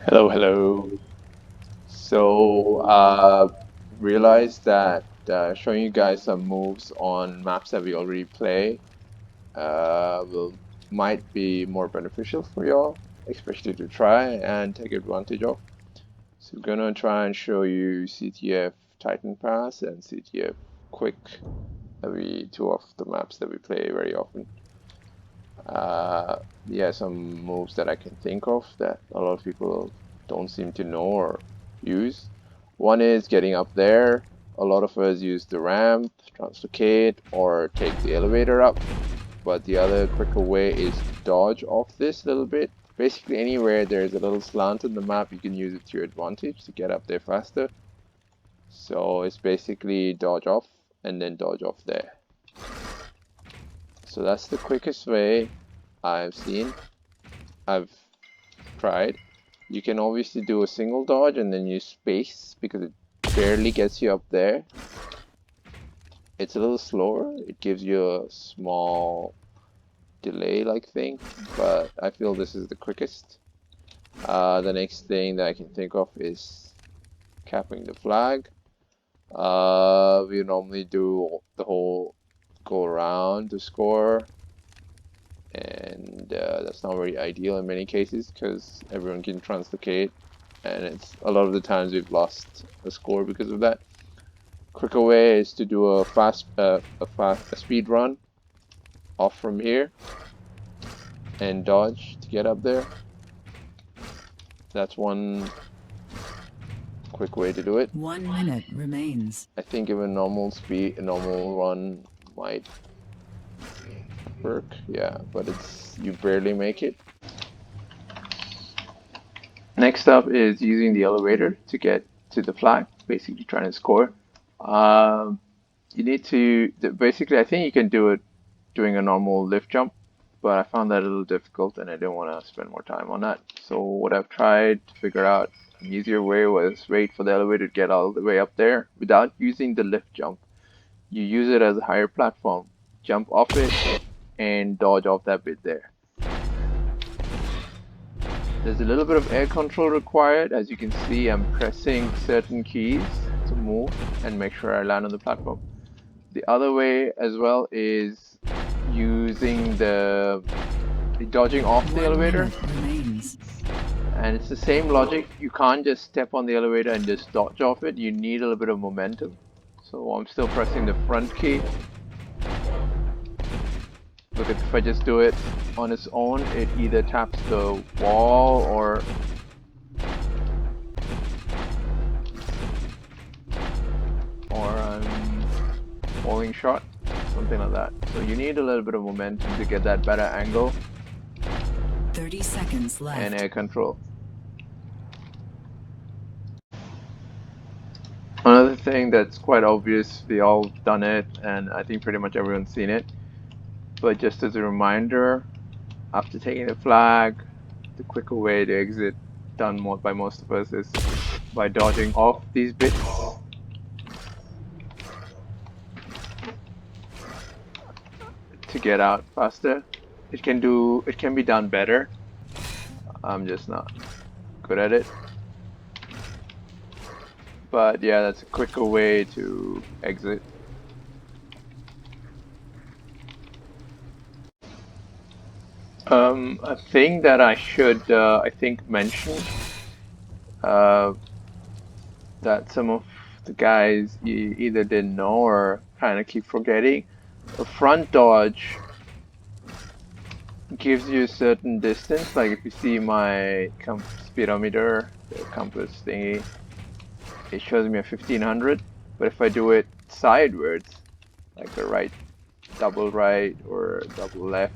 Hello, hello. So, realized that showing you guys some moves on maps that we already play will might be more beneficial for y'all, especially to try and take advantage of. So, we're gonna try and show you CTF Titanpass and CTF-Quick, two of the maps that we play very often. Yeah, some moves that I can think of that a lot of people don't seem to know or use. One is getting up there. A lot of us use the ramp, translocate, or take the elevator up. But the other quicker way is to dodge off this little bit. Basically, anywhere there's a little slant in the map, you can use it to your advantage to get up there faster. So it's basically dodge off and then dodge off there. So that's the quickest way I've seen. I've tried. You can obviously do a single dodge and then use space because it barely gets you up there. It's a little slower. It gives you a small delay like thing, but I feel this is the quickest. The next thing that I can think of is capping the flag. We normally do the whole go around to score, and that's not very ideal in many cases because everyone can translocate, and it's a lot of the times we've lost a score because of that. Quicker way is to do a speed run off from here and dodge to get up there. That's one quick way to do it. 1 minute remains. I think even a normal run might work, yeah, but you barely make it. Next up is using the elevator to get to the flag, basically trying to score. You need to, basically, I think you can do it doing a normal lift jump, but I found that a little difficult and I didn't want to spend more time on that. So what I've tried to figure out an easier way was wait for the elevator to get all the way up there without using the lift jump. You use it as a higher platform, jump off it, and dodge off that bit there. There's a little bit of air control required. As you can see, I'm pressing certain keys to move and make sure I land on the platform. The other way as well is using the dodging off the elevator. And it's the same logic. You can't just step on the elevator and just dodge off it. You need a little bit of momentum. So I'm still pressing the front key. Look, if I just do it on its own, it either taps the wall or I'm falling short, something like that. So you need a little bit of momentum to get that better angle. 30 seconds left. And air control. Another thing that's quite obvious, we all done it, and I think pretty much everyone's seen it. But just as a reminder, after taking the flag, the quicker way to exit, done by most of us, is by dodging off these bits. To get out faster. It can be done better. I'm just not good at it. But yeah, that's a quicker way to exit. A thing that I should, I think, mention that some of the guys either didn't know or kind of keep forgetting. A front dodge gives you a certain distance. Like if you see my speedometer, the compass thingy, it shows me a 1500. But if I do it sidewards, like a double right or double left,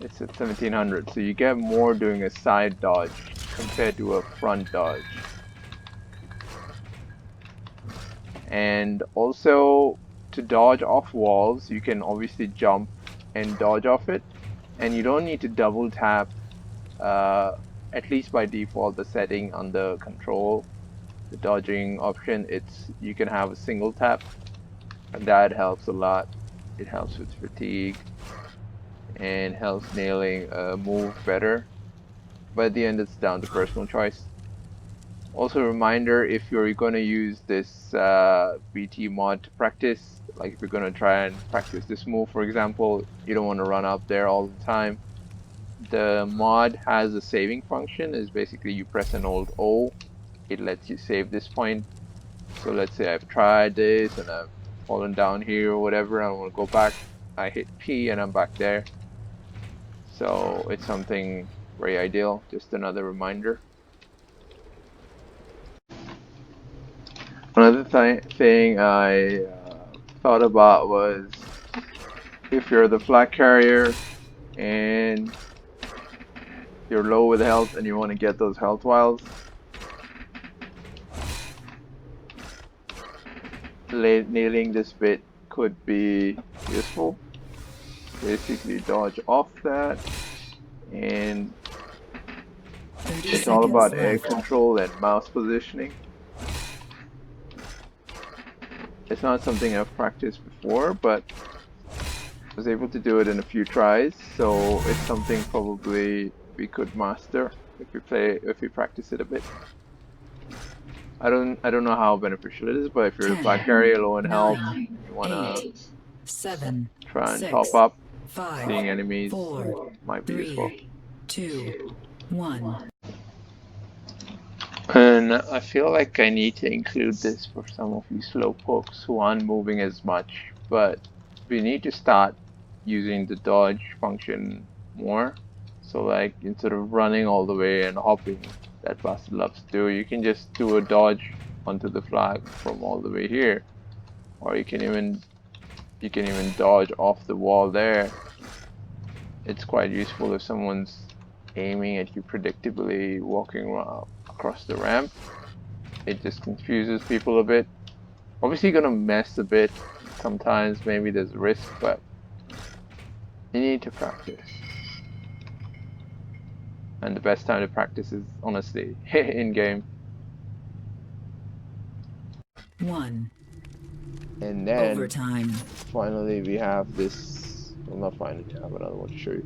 it's at 1700. So you get more doing a side dodge compared to a front dodge. And also to dodge off walls, you can obviously jump and dodge off it, and you don't need to double tap, at least by default, the setting under control, the dodging option, you can have a single tap, and that helps a lot. It helps with fatigue and helps nailing a move better. but at the end it's down to personal choice. Also, a reminder, if you're going to use this BT mod to practice, like if you're going to try and practice this move, for example, you don't want to run up there all the time. The mod has a saving function. Is basically you press an Alt O, it lets you save this point. So let's say I've tried this and I've fallen down here or whatever, I want to go back, I hit P and I'm back there. So it's something very ideal, just another reminder. Another thing I thought about was if you're the flag carrier and you're low with health and you want to get those health vials, nailing this bit could be useful. Basically dodge off that, and it's all about air control and mouse positioning. It's not something I've practiced before, but I was able to do it in a few tries, so it's something probably we could master if we practice it a bit. I don't know how beneficial it is, but if you're 10, a flag carrier low in health, 9, you wanna 8, 7, try and 6, top up. 5, Seeing enemies 4, might be 3, useful. 2, 1. And I feel like I need to include this for some of you slowpokes who aren't moving as much, but we need to start using the dodge function more. So like instead of running all the way and hopping that Bastard loves to do, you can just do a dodge onto the flag from all the way here. Or you can even dodge off the wall there. It's quite useful if someone's aiming at you predictably walking across the ramp. It just confuses people a bit. Obviously gonna mess a bit sometimes, maybe there's a risk, but you need to practice. And the best time to practice is honestly in game. 1. And then Overtime. finally we have this, well not finally, I have another one to show you.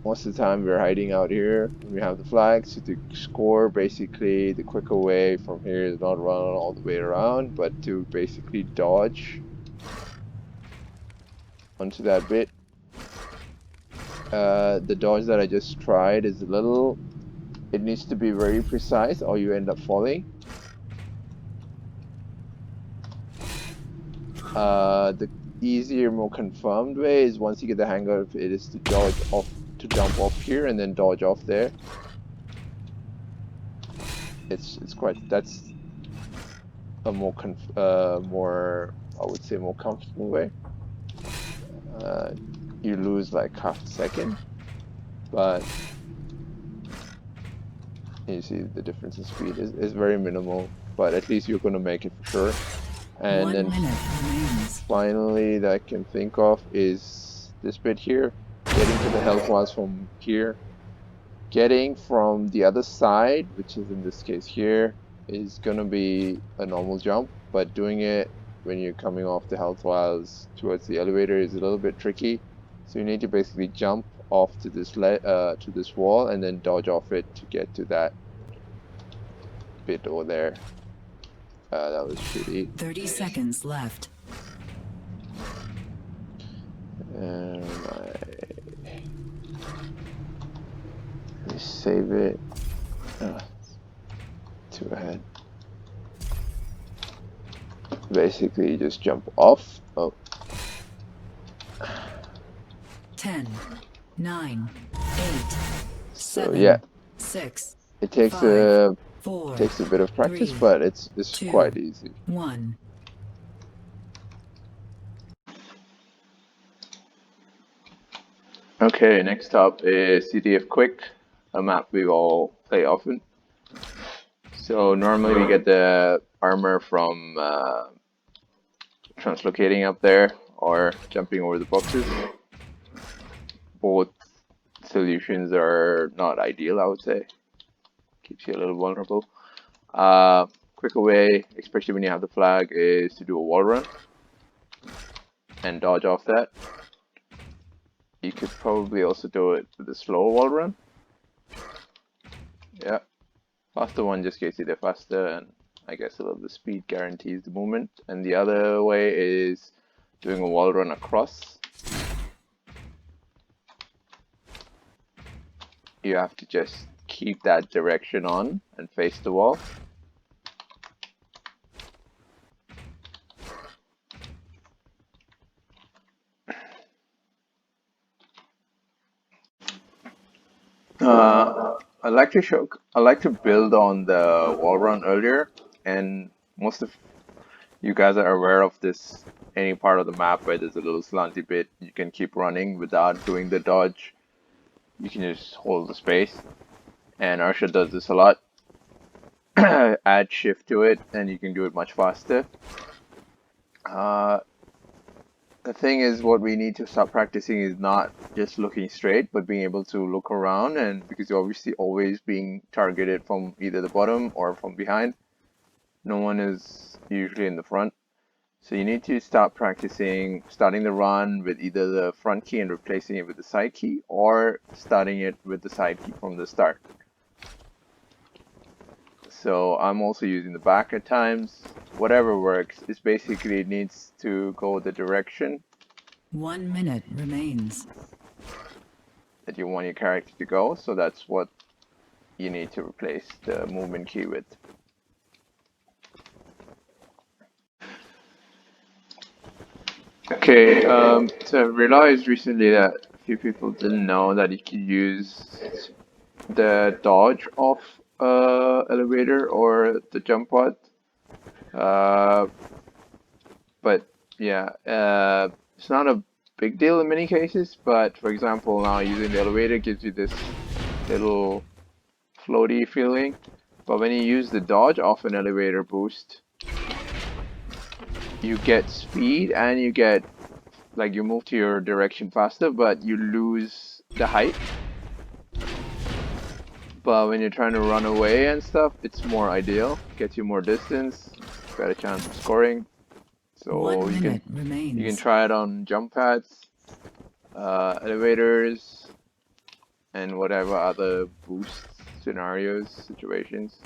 Most of the time we're hiding out here. We have the flags. So to score, basically the quicker way from here is not run all the way around, but to basically dodge onto that bit. The dodge that I just tried is a little, it needs to be very precise or you end up falling. The easier, more confirmed way is once you get the hang of it is to dodge off, to jump off here and then dodge off there. It's quite, that's a more I would say more comfortable way. You lose like half a second, but you see the difference in speed is very minimal, but at least you're going to make it for sure. And then finally that I can think of is this bit here, getting to the health bars from here. Getting from the other side, which is in this case here, is going to be a normal jump, but doing it when you're coming off the health vials towards the elevator is a little bit tricky. So you need to basically jump off to this wall and then dodge off it to get to that bit over there. That was shitty. 30 seconds left. And let me save it. Too ahead. Basically, you just jump off. Oh. 10, 9, 8, 7, yeah. 6. It takes 5, 4, takes a bit of practice, 3, but it's 2, quite easy. 1. Okay, next up is CTF-Quick, a map we all play often. So normally we get the armor from translocating up there or jumping over the boxes. Both solutions are not ideal, I would say. Keeps you a little vulnerable. Quicker way, especially when you have the flag, is to do a wall run and dodge off that. You could probably also do it with a slow wall run. Yeah, faster one just gets you there faster, and I guess a little bit speed guarantees the movement. And the other way is doing a wall run across. You have to just keep that direction on and face the wall. I like to show. I like to build on the wall run earlier, and most of you guys are aware of this. Any part of the map where there's a little slanty bit, you can keep running without doing the dodge. You can just hold the space, and Arsha does this a lot. Add shift to it, and you can do it much faster. Uh, the thing is, what we need to start practicing is not just looking straight, but being able to look around, and because you're obviously always being targeted from either the bottom or from behind. No one is usually in the front. So you need to start practicing starting the run with either the front key and replacing it with the side key, or starting it with the side key from the start. So I'm also using the back at times. Whatever works. It basically needs to go the direction 1 minute remains. that you want your character to go. So that's what you need to replace the movement key with. Okay, so I realized recently that a few people didn't know that you could use the dodge off elevator or the jump pod. But yeah, it's not a big deal in many cases. But for example, now using the elevator gives you this little floaty feeling. But when you use the dodge off an elevator boost, you get speed and you get like you move to your direction faster, but you lose the height. But when you're trying to run away and stuff, it's more ideal. Gets you more distance, better chance of scoring. 1 So minute you can remains. try it on jump pads, elevators, and whatever other boost scenarios, situations.